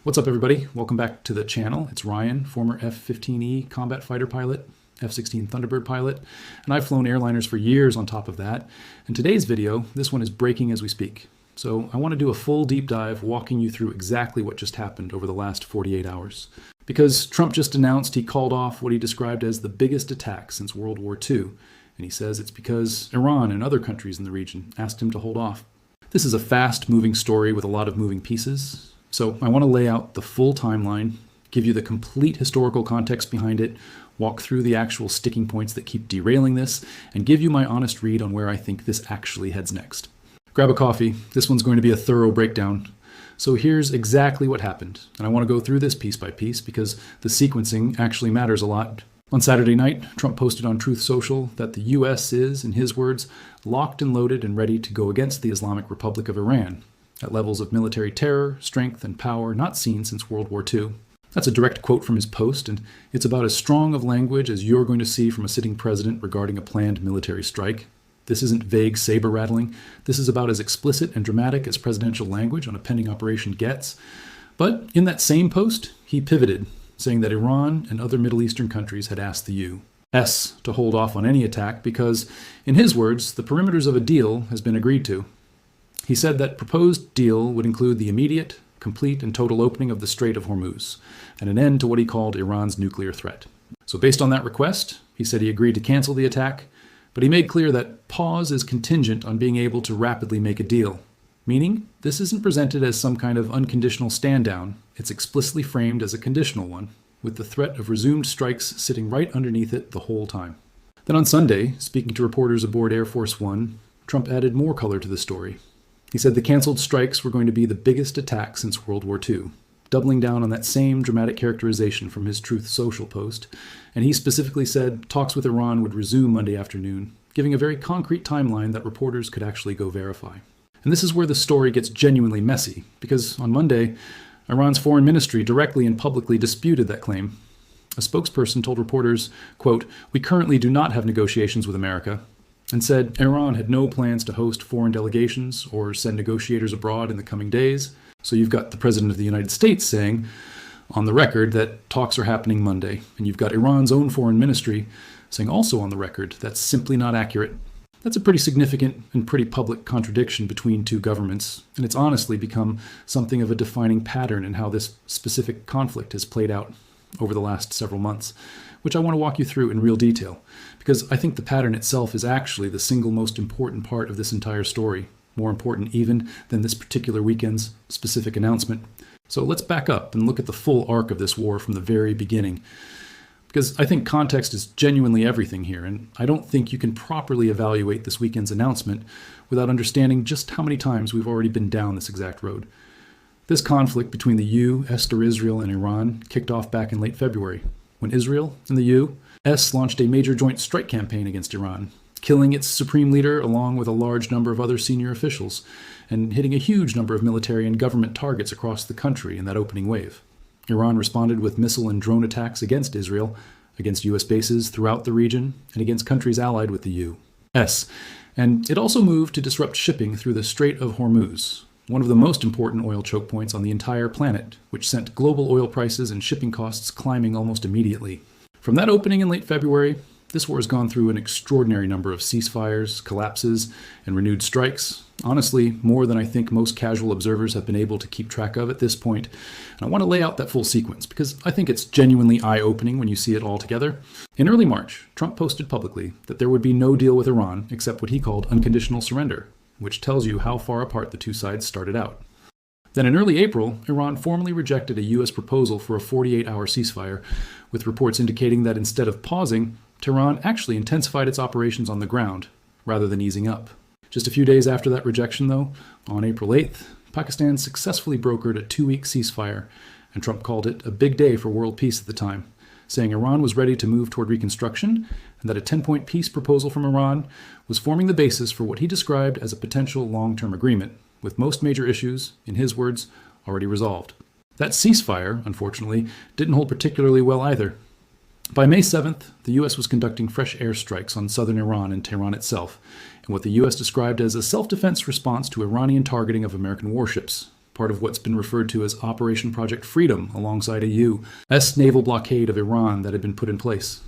What's up, everybody? Welcome back to the channel. It's Ryan, former F-15E combat fighter pilot, F-16 Thunderbird pilot, and I've flown airliners for years on top of that. In today's video, this one is breaking as we speak. So I want to do a full deep dive walking you through exactly what just happened over the last 48 hours. Because Trump just announced he called off what he described as the biggest attack since World War II, and he says it's because Iran and other countries in the region asked him to hold off. This is a fast-moving story with a lot of moving pieces. So I want to lay out the full timeline, give you the complete historical context behind it, walk through the actual sticking points that keep derailing this, and give you my honest read on where I think this actually heads next. Grab a coffee. This one's going to be a thorough breakdown. So here's exactly what happened, and I want to go through this piece by piece because the sequencing actually matters a lot. On Saturday night, Trump posted on Truth Social that the U.S. is, in his words, locked and loaded and ready to go against the Islamic Republic of Iran, at levels of military terror, strength, and power not seen since World War II. That's a direct quote from his post, and it's about as strong of language as you're going to see from a sitting president regarding a planned military strike. This isn't vague saber-rattling. This is about as explicit and dramatic as presidential language on a pending operation gets. But in that same post, he pivoted, saying that Iran and other Middle Eastern countries had asked the U.S. to hold off on any attack because, in his words, the perimeters of a deal has been agreed to. He said that proposed deal would include the immediate, complete, and total opening of the Strait of Hormuz, and an end to what he called Iran's nuclear threat. So based on that request, he said he agreed to cancel the attack, but he made clear that pause is contingent on being able to rapidly make a deal, meaning this isn't presented as some kind of unconditional stand-down, it's explicitly framed as a conditional one, with the threat of resumed strikes sitting right underneath it the whole time. Then on Sunday, speaking to reporters aboard Air Force One, Trump added more color to the story. He said the canceled strikes were going to be the biggest attack since World War II, doubling down on that same dramatic characterization from his Truth Social post, and he specifically said talks with Iran would resume Monday afternoon, giving a very concrete timeline that reporters could actually go verify. And this is where the story gets genuinely messy, because on Monday, Iran's foreign ministry directly and publicly disputed that claim. A spokesperson told reporters, quote, "We currently do not have negotiations with America," and said Iran had no plans to host foreign delegations or send negotiators abroad in the coming days. So you've got the President of the United States saying, on the record, that talks are happening Monday. And you've got Iran's own foreign ministry saying also on the record that's simply not accurate. That's a pretty significant and pretty public contradiction between two governments. And it's honestly become something of a defining pattern in how this specific conflict has played out over the last several months, which I want to walk you through in real detail, because I think the pattern itself is actually the single most important part of this entire story, more important even than this particular weekend's specific announcement. So let's back up and look at the full arc of this war from the very beginning, because I think context is genuinely everything here, and I don't think you can properly evaluate this weekend's announcement without understanding just how many times we've already been down this exact road. This conflict between the U.S. Israel and Iran kicked off back in late February, when Israel and the U.S. launched a major joint strike campaign against Iran, killing its supreme leader along with a large number of other senior officials, and hitting a huge number of military and government targets across the country in that opening wave. Iran responded with missile and drone attacks against Israel, against U.S. bases throughout the region, and against countries allied with the U.S. And it also moved to disrupt shipping through the Strait of Hormuz, one of the most important oil choke points on the entire planet, which sent global oil prices and shipping costs climbing almost immediately. From that opening in late February, this war has gone through an extraordinary number of ceasefires, collapses, and renewed strikes. Honestly, more than I think most casual observers have been able to keep track of at this point. And I want to lay out that full sequence because I think it's genuinely eye-opening when you see it all together. In early March, Trump posted publicly that there would be no deal with Iran except what he called unconditional surrender, which tells you how far apart the two sides started out. Then in early April, Iran formally rejected a U.S. proposal for a 48-hour ceasefire, with reports indicating that instead of pausing, Tehran actually intensified its operations on the ground, rather than easing up. Just a few days after that rejection, though, on April 8th, Pakistan successfully brokered a 2-week ceasefire, and Trump called it a big day for world peace at the time, saying Iran was ready to move toward reconstruction, and that a 10-point peace proposal from Iran was forming the basis for what he described as a potential long-term agreement, with most major issues, in his words, already resolved. That ceasefire, unfortunately, didn't hold particularly well either. By May 7th, the U.S. was conducting fresh airstrikes on southern Iran and Tehran itself, in what the U.S. described as a self-defense response to Iranian targeting of American warships, part of what's been referred to as Operation Project Freedom alongside a U.S. naval blockade of Iran that had been put in place.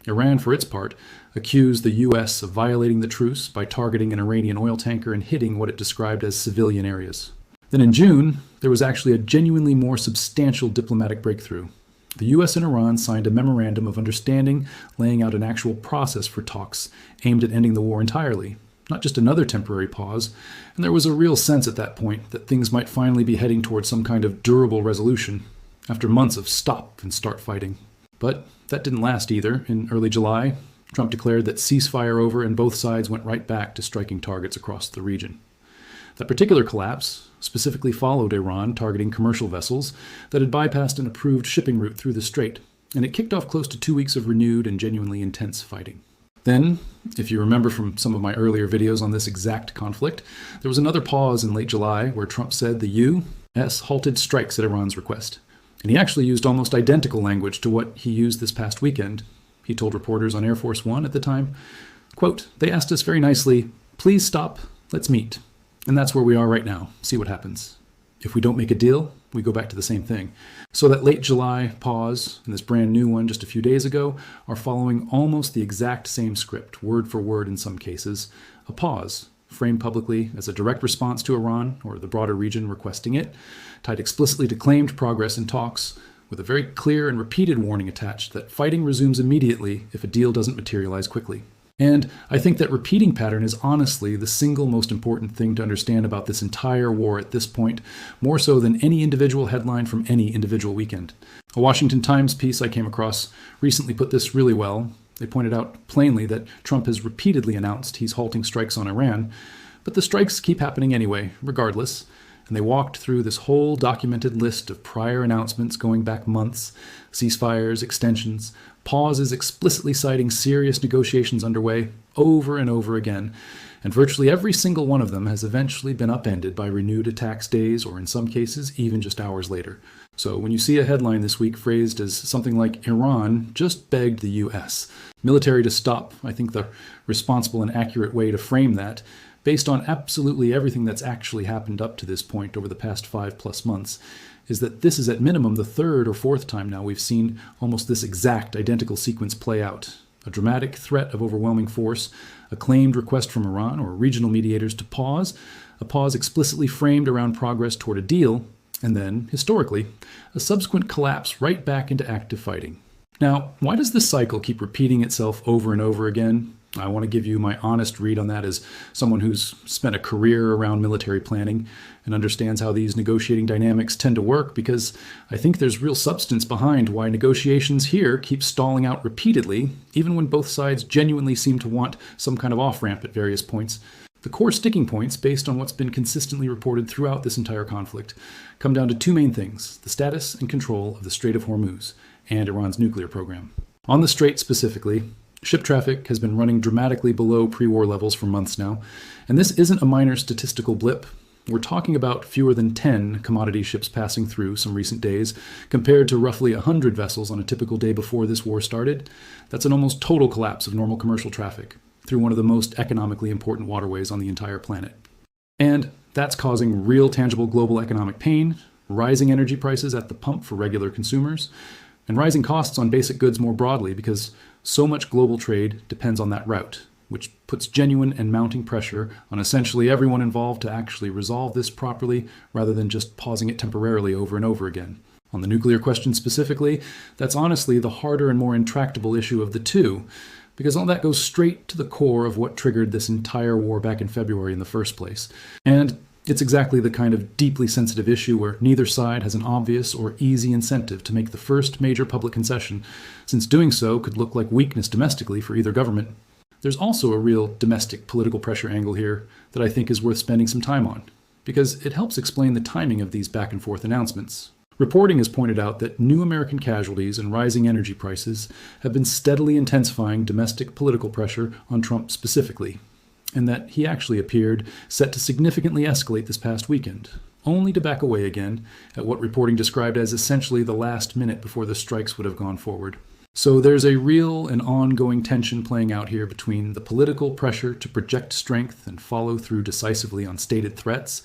Iran, for its part, accused the U.S. of violating the truce by targeting an Iranian oil tanker and hitting what it described as civilian areas. Then in June, there was actually a genuinely more substantial diplomatic breakthrough. The U.S. and Iran signed a memorandum of understanding laying out an actual process for talks aimed at ending the war entirely, not just another temporary pause, and there was a real sense at that point that things might finally be heading towards some kind of durable resolution after months of stop and start fighting. But that didn't last either. In early July, Trump declared that ceasefire over and both sides went right back to striking targets across the region. That particular collapse specifically followed Iran targeting commercial vessels that had bypassed an approved shipping route through the strait, and it kicked off close to 2 weeks of renewed and genuinely intense fighting. Then, if you remember from some of my earlier videos on this exact conflict, there was another pause in late July where Trump said the U.S. halted strikes at Iran's request. And he actually used almost identical language to what he used this past weekend. He told reporters on Air Force One at the time, quote, "They asked us very nicely, please stop, let's meet. And that's where we are right now. See what happens. If we don't make a deal, we go back to the same thing." So that late July pause and this brand new one just a few days ago are following almost the exact same script, word for word in some cases. A pause, framed publicly as a direct response to Iran or the broader region requesting it, tied explicitly to claimed progress in talks, with a very clear and repeated warning attached that fighting resumes immediately if a deal doesn't materialize quickly. And I think that repeating pattern is honestly the single most important thing to understand about this entire war at this point, more so than any individual headline from any individual weekend. A Washington Times piece I came across recently put this really well. They pointed out plainly that Trump has repeatedly announced he's halting strikes on Iran, but the strikes keep happening anyway, regardless. And they walked through this whole documented list of prior announcements going back months, ceasefires, extensions, pauses explicitly citing serious negotiations underway over and over again. And virtually every single one of them has eventually been upended by renewed attacks days, or in some cases, even just hours later. So when you see a headline this week phrased as something like Iran just begged the U.S. military to stop, I think the responsible and accurate way to frame that, based on absolutely everything that's actually happened up to this point over the past 5+ months, is that this is at minimum the third or fourth time now we've seen almost this exact identical sequence play out. A dramatic threat of overwhelming force, a claimed request from Iran or regional mediators to pause, a pause explicitly framed around progress toward a deal, and then, historically, a subsequent collapse right back into active fighting. Now, why does this cycle keep repeating itself over and over again? I want to give you my honest read on that as someone who's spent a career around military planning and understands how these negotiating dynamics tend to work, because I think there's real substance behind why negotiations here keep stalling out repeatedly, even when both sides genuinely seem to want some kind of off-ramp at various points. The core sticking points, based on what's been consistently reported throughout this entire conflict, come down to two main things: the status and control of the Strait of Hormuz and Iran's nuclear program. On the Strait specifically, ship traffic has been running dramatically below pre-war levels for months now, and this isn't a minor statistical blip. We're talking about fewer than 10 commodity ships passing through some recent days, compared to roughly 100 vessels on a typical day before this war started. That's an almost total collapse of normal commercial traffic through one of the most economically important waterways on the entire planet. And that's causing real tangible global economic pain, rising energy prices at the pump for regular consumers, and rising costs on basic goods more broadly, because so much global trade depends on that route, which puts genuine and mounting pressure on essentially everyone involved to actually resolve this properly, rather than just pausing it temporarily over and over again. On the nuclear question specifically, that's honestly the harder and more intractable issue of the two, because all that goes straight to the core of what triggered this entire war back in February in the first place. And it's exactly the kind of deeply sensitive issue where neither side has an obvious or easy incentive to make the first major public concession, since doing so could look like weakness domestically for either government. There's also a real domestic political pressure angle here that I think is worth spending some time on, because it helps explain the timing of these back and forth announcements. Reporting has pointed out that new American casualties and rising energy prices have been steadily intensifying domestic political pressure on Trump specifically, and that he actually appeared set to significantly escalate this past weekend, only to back away again at what reporting described as essentially the last minute before the strikes would have gone forward. So there's a real and ongoing tension playing out here between the political pressure to project strength and follow through decisively on stated threats,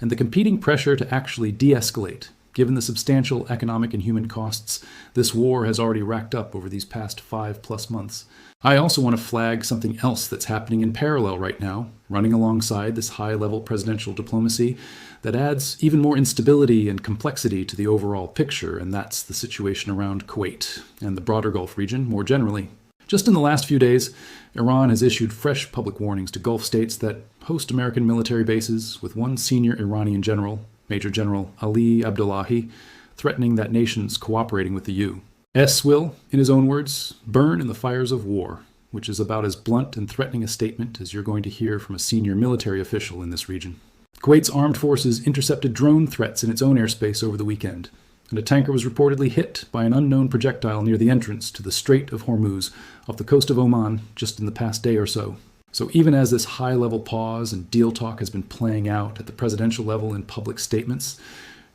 and the competing pressure to actually de-escalate, given the substantial economic and human costs this war has already racked up over these past 5+ months. I also want to flag something else that's happening in parallel right now, running alongside this high-level presidential diplomacy that adds even more instability and complexity to the overall picture, and that's the situation around Kuwait and the broader Gulf region more generally. Just in the last few days, Iran has issued fresh public warnings to Gulf states that host American military bases, with one senior Iranian general, Major General Ali Abdullahi, threatening that nation's cooperating with the U.S. will, in his own words, burn in the fires of war, which is about as blunt and threatening a statement as you're going to hear from a senior military official in this region. Kuwait's armed forces intercepted drone threats in its own airspace over the weekend, and a tanker was reportedly hit by an unknown projectile near the entrance to the Strait of Hormuz off the coast of Oman just in the past day or so. So even as this high-level pause and deal talk has been playing out at the presidential level in public statements,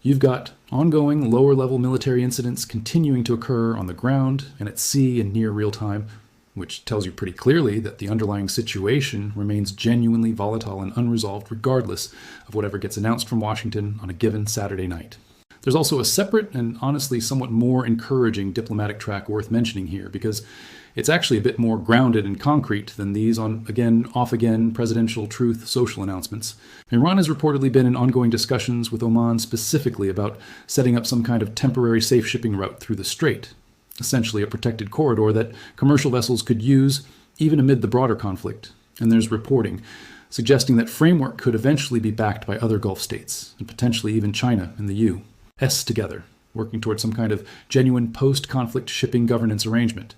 you've got ongoing lower-level military incidents continuing to occur on the ground and at sea in near real time, which tells you pretty clearly that the underlying situation remains genuinely volatile and unresolved regardless of whatever gets announced from Washington on a given Saturday night. There's also a separate and honestly somewhat more encouraging diplomatic track worth mentioning here, because it's actually a bit more grounded and concrete than these on-again, off-again presidential truth social announcements. Iran has reportedly been in ongoing discussions with Oman specifically about setting up some kind of temporary safe shipping route through the strait, essentially a protected corridor that commercial vessels could use even amid the broader conflict. And there's reporting suggesting that framework could eventually be backed by other Gulf states, and potentially even China and the U.S. together, working towards some kind of genuine post-conflict shipping governance arrangement.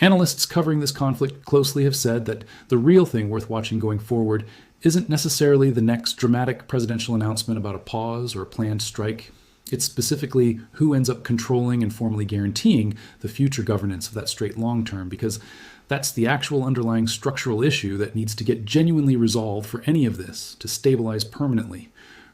Analysts covering this conflict closely have said that the real thing worth watching going forward isn't necessarily the next dramatic presidential announcement about a pause or a planned strike. It's specifically who ends up controlling and formally guaranteeing the future governance of that strait long term, because that's the actual underlying structural issue that needs to get genuinely resolved for any of this to stabilize permanently,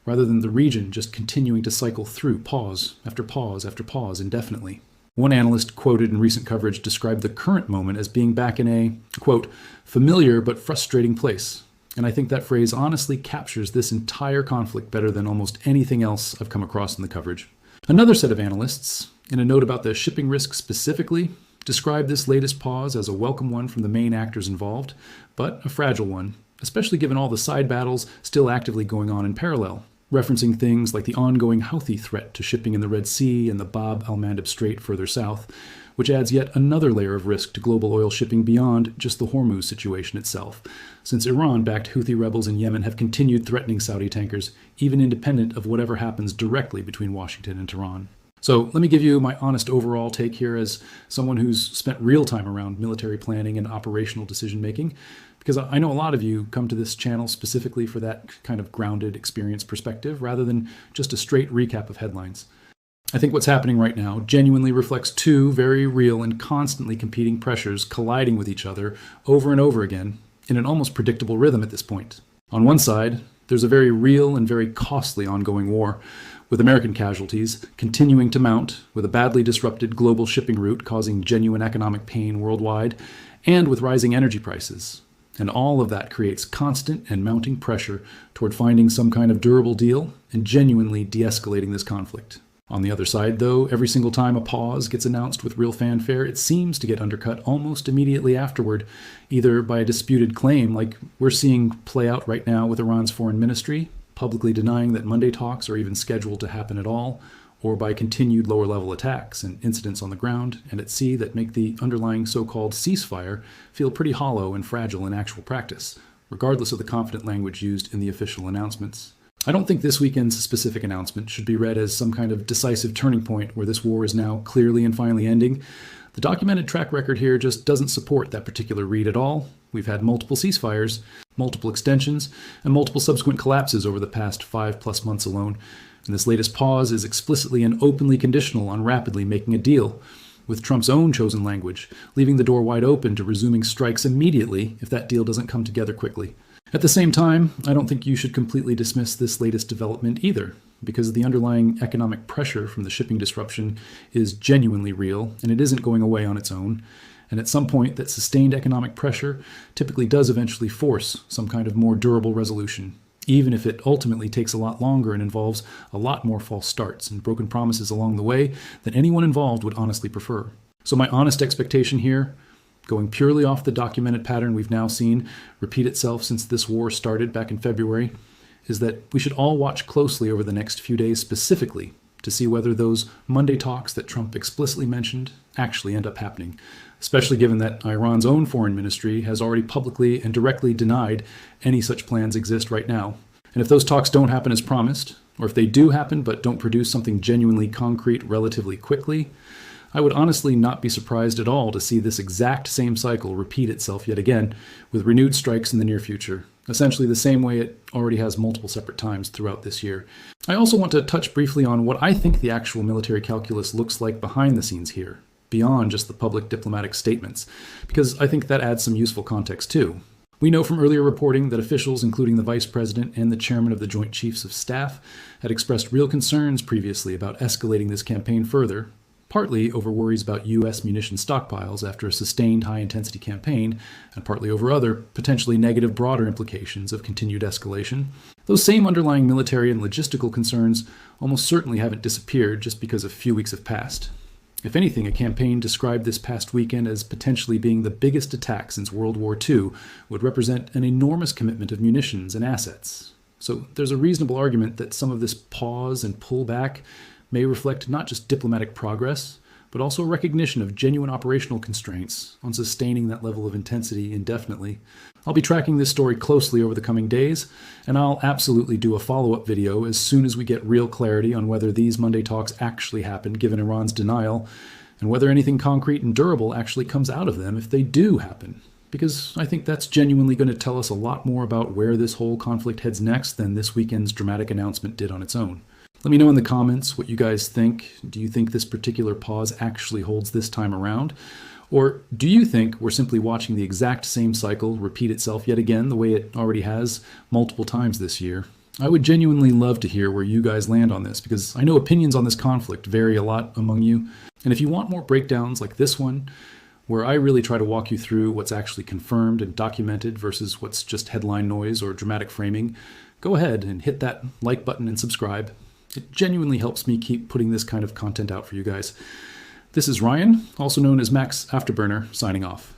rather than the region just continuing to cycle through pause after pause after pause indefinitely. One analyst quoted in recent coverage described the current moment as being back in a, quote, familiar but frustrating place. And I think that phrase honestly captures this entire conflict better than almost anything else I've come across in the coverage. Another set of analysts, in a note about the shipping risk specifically, described this latest pause as a welcome one from the main actors involved, but a fragile one, especially given all the side battles still actively going on in parallel, referencing things like the ongoing Houthi threat to shipping in the Red Sea and the Bab al-Mandeb Strait further south, which adds yet another layer of risk to global oil shipping beyond just the Hormuz situation itself, since Iran-backed Houthi rebels in Yemen have continued threatening Saudi tankers, even independent of whatever happens directly between Washington and Tehran. So let me give you my honest overall take here as someone who's spent real time around military planning and operational decision-making, because I know a lot of you come to this channel specifically for that kind of grounded experience perspective rather than just a straight recap of headlines. I think what's happening right now genuinely reflects two very real and constantly competing pressures colliding with each other over and over again in an almost predictable rhythm at this point. On one side, there's a very real and very costly ongoing war, with American casualties continuing to mount, with a badly disrupted global shipping route causing genuine economic pain worldwide, and with rising energy prices. And all of that creates constant and mounting pressure toward finding some kind of durable deal and genuinely de-escalating this conflict. On the other side, though, every single time a pause gets announced with real fanfare, it seems to get undercut almost immediately afterward, either by a disputed claim like we're seeing play out right now with Iran's foreign ministry, publicly denying that Monday talks are even scheduled to happen at all, or by continued lower-level attacks and incidents on the ground and at sea that make the underlying so-called ceasefire feel pretty hollow and fragile in actual practice, regardless of the confident language used in the official announcements. I don't think this weekend's specific announcement should be read as some kind of decisive turning point where this war is now clearly and finally ending. The documented track record here just doesn't support that particular read at all. We've had multiple ceasefires, multiple extensions, and multiple subsequent collapses over the past 5+ months alone. And this latest pause is explicitly and openly conditional on rapidly making a deal, with Trump's own chosen language, leaving the door wide open to resuming strikes immediately if that deal doesn't come together quickly. At the same time, I don't think you should completely dismiss this latest development either, because the underlying economic pressure from the shipping disruption is genuinely real, and it isn't going away on its own. And at some point, that sustained economic pressure typically does eventually force some kind of more durable resolution, even if it ultimately takes a lot longer and involves a lot more false starts and broken promises along the way than anyone involved would honestly prefer. So my honest expectation here, going purely off the documented pattern we've now seen repeat itself since this war started back in February, is that we should all watch closely over the next few days specifically to see whether those Monday talks that Trump explicitly mentioned actually end up happening, especially given that Iran's own foreign ministry has already publicly and directly denied any such plans exist right now. And if those talks don't happen as promised, or if they do happen but don't produce something genuinely concrete relatively quickly, I would honestly not be surprised at all to see this exact same cycle repeat itself yet again with renewed strikes in the near future, essentially the same way it already has multiple separate times throughout this year. I also want to touch briefly on what I think the actual military calculus looks like behind the scenes here, beyond just the public diplomatic statements, because I think that adds some useful context too. We know from earlier reporting that officials, including the Vice President and the Chairman of the Joint Chiefs of Staff, had expressed real concerns previously about escalating this campaign further, partly over worries about U.S. munition stockpiles after a sustained high-intensity campaign, and partly over other, potentially negative broader implications of continued escalation. Those same underlying military and logistical concerns almost certainly haven't disappeared just because a few weeks have passed. If anything, a campaign described this past weekend as potentially being the biggest attack since World War II would represent an enormous commitment of munitions and assets. So there's a reasonable argument that some of this pause and pullback may reflect not just diplomatic progress, but also a recognition of genuine operational constraints on sustaining that level of intensity indefinitely. I'll be tracking this story closely over the coming days, and I'll absolutely do a follow-up video as soon as we get real clarity on whether these Monday talks actually happened given Iran's denial, and whether anything concrete and durable actually comes out of them if they do happen. Because I think that's genuinely going to tell us a lot more about where this whole conflict heads next than this weekend's dramatic announcement did on its own. Let me know in the comments what you guys think. Do you think this particular pause actually holds this time around? Or do you think we're simply watching the exact same cycle repeat itself yet again the way it already has multiple times this year? I would genuinely love to hear where you guys land on this, because I know opinions on this conflict vary a lot among you. And if you want more breakdowns like this one, where I really try to walk you through what's actually confirmed and documented versus what's just headline noise or dramatic framing, go ahead and hit that like button and subscribe. It genuinely helps me keep putting this kind of content out for you guys. This is Ryan, also known as Max Afterburner, signing off.